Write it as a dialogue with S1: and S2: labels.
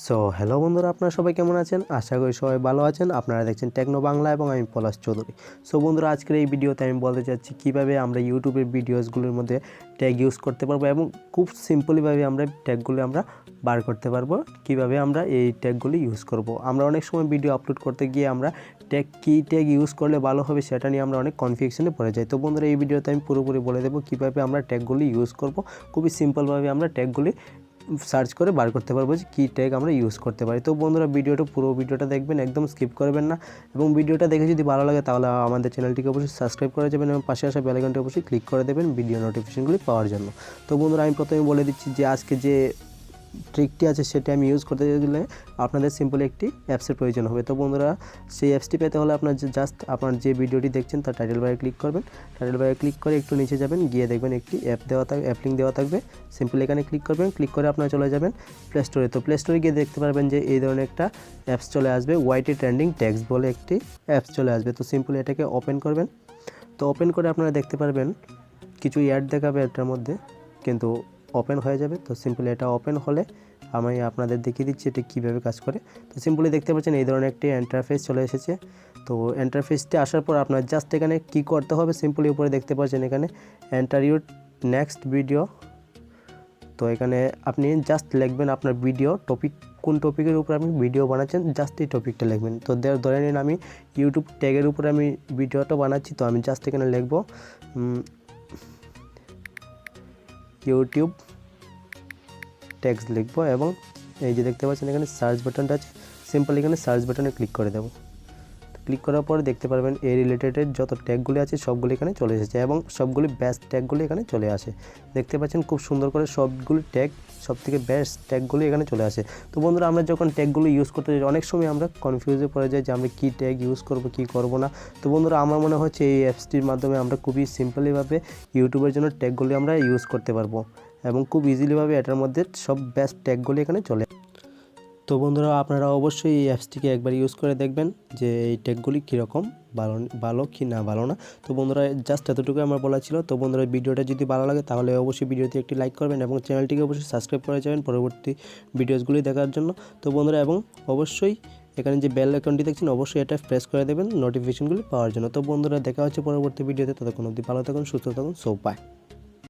S1: So hello বন্ধুরা, আপনারা সবাই কেমন আছেন? আশা করি সবাই ভালো আছেন। আপনারা দেখছেন টেকনো বাংলা এবং আমি পলাশ চৌধুরী। সো বন্ধুরা, আজকের এই ভিডিওতে আমি বলতে চাচ্ছি কীভাবে আমরা ইউটিউবের ভিডিওসগুলোর মধ্যে ট্যাগ ইউজ করতে পারবো এবং খুব সিম্পলিভাবে আমরা ট্যাগগুলো আমরা বার করতে পারবো। কিভাবে আমরা এই ট্যাগগুলি ইউজ করব। আমরা অনেক সময় ভিডিও আপলোড করতে গিয়ে আমরা কী ট্যাগ ইউজ করলে ভালো হবে সেটা নিয়ে আমরা অনেক কনফিউশনে পড়ে যাই। তো বন্ধুরা, এই ভিডিওতে আমি পুরোপুরি বলে দেবো কীভাবে আমরা ট্যাগগুলি ইউজ করব। খুবই সিম্পলভাবে আমরা ট্যাগগুলি সার্চ করে বার করতে পারবো যে কী ট্যাগ আমরা ইউজ করতে পারি। তো বন্ধুরা, পুরো ভিডিওটা দেখবেন, একদম স্কিপ করবেন না এবং ভিডিওটা দেখে যদি ভালো লাগে তাহলে আমাদের চ্যানেলটিকে অবশ্যই সাবস্ক্রাইব করে যাবেন এবং পাশে আসা বেল আইকনটি অবশ্যই ক্লিক করে দেবেন ভিডিও নোটিফিকেশনগুলি পাওয়ার জন্য। তো বন্ধুরা, আমি প্রথমে বলে দিচ্ছি যে আজকে যে ট্রিকটি আছে সেটা আমি ইউজ করতে গেলে আপনাদের সিম্পল একটি অ্যাপসের প্রয়োজন হবে। তো বন্ধুরা, সেই অ্যাপসটি পেতে হলে আপনার আপনার যে ভিডিওটি দেখছেন তার টাইটেল বারে ক্লিক করবেন। টাইটেল বারে ক্লিক করে একটু নিচে যাবেন, গিয়ে দেখবেন একটি অ্যাপ লিঙ্ক দেওয়া থাকবে। সিম্পল এখানে ক্লিক করবেন। ক্লিক করে আপনারা চলে যাবেন প্লে স্টোরে। তো প্লে স্টোরে গিয়ে দেখতে পারবেন যে এই ধরনের একটা অ্যাপস চলে আসবে, ওয়াইটি ট্রেন্ডিং ট্যাগস বলে একটি অ্যাপস চলে আসবে। তো সিম্পল এটাকে ওপেন করবেন। তো ওপেন করে আপনারা দেখতে পারবেন কিছু অ্যাড দেখাবে এটার মধ্যে, কিন্তু ওপেন হয়ে যাবে। তো সিম্পলি এটা ওপেন হলে আমি আপনাদের দেখিয়ে দিচ্ছি এটা কীভাবে কাজ করে। তো সিম্পলি দেখতে পাচ্ছেন এই ধরনের একটি ইন্টারফেস চলে এসেছে। তো ইন্টারফেসটি আসার পর আপনার জাস্ট এখানে কী করতে হবে, সিম্পলি উপরে দেখতে পাচ্ছেন এখানে এন্টার ইউর নেক্সট ভিডিও। তো এখানে আপনি জাস্ট লিখবেন আপনার ভিডিও টপিক, কোন টপিকের উপর আপনি ভিডিও বানাচ্ছেন, জাস্ট এই টপিকটা লিখবেন। তো ধরে নিন আমি ইউটিউব ট্যাগের উপরে আমি ভিডিওটা বানাচ্ছি। তো আমি জাস্ট এখানে লিখব ইউটিউব ট্যাগস লিখব এবং এই যে দেখতে পাচ্ছেন এখানে সার্চ বাটনটা আছে, সিম্পল এখানে সার্চ বাটনে ক্লিক করে দেব। ক্লিক করার পরে দেখতে পারবেন এই রিলেটেড যত ট্যাগগুলি আছে সবগুলি এখানে চলে এসেছে এবং সবগুলি বেস্ট ট্যাগগুলি এখানে চলে আসে। দেখতে পাচ্ছেন খুব সুন্দর করে সবগুলি ট্যাগ, সবথেকে বেস্ট ট্যাগগুলি এখানে চলে আসে। তো বন্ধুরা, আমরা যখন ট্যাগগুলো ইউজ করতে যাই অনেক সময় আমরা কনফিউজে পড়ে যাই যে আমরা কী ট্যাগ ইউজ করব কী করব না। তো বন্ধুরা, আমার মনে হচ্ছে এই অ্যাপসটির মাধ্যমে আমরা খুবই সিম্পলিভাবে ইউটিউবের জন্য ট্যাগগুলি আমরা ইউজ করতে পারবো এবং খুব ইজিলিভাবে এটার মধ্যে সব বেস্ট ট্যাগগুলি এখানে চলে। তো বন্ধুরা, আপনারা অবশ্যই এই অ্যাপসটিকে একবার ইউজ করে দেখবেন যে এই ট্যাগগুলি কীরকম, ভালো কি না ভালো না। তো বন্ধুরা, জাস্ট এতটুকু আমার বলা ছিল। তো বন্ধুরা, ভিডিওটা যদি ভালো লাগে তাহলে অবশ্যই ভিডিওতে একটি লাইক করবেন এবং চ্যানেলটিকে অবশ্যই সাবস্ক্রাইব করে যাবেন পরবর্তী ভিডিওসগুলি দেখার জন্য। তো বন্ধুরা, এবং অবশ্যই এখানে যে বেল আইকনটি দেখছেন অবশ্যই এটা প্রেস করে দেবেন নোটিফিকেশনগুলি পাওয়ার জন্য। তো বন্ধুরা, দেখা হচ্ছে পরবর্তী ভিডিওতে। ততক্ষণ অবধি ভালো থাকুন, সুস্থ থাকুন। So by.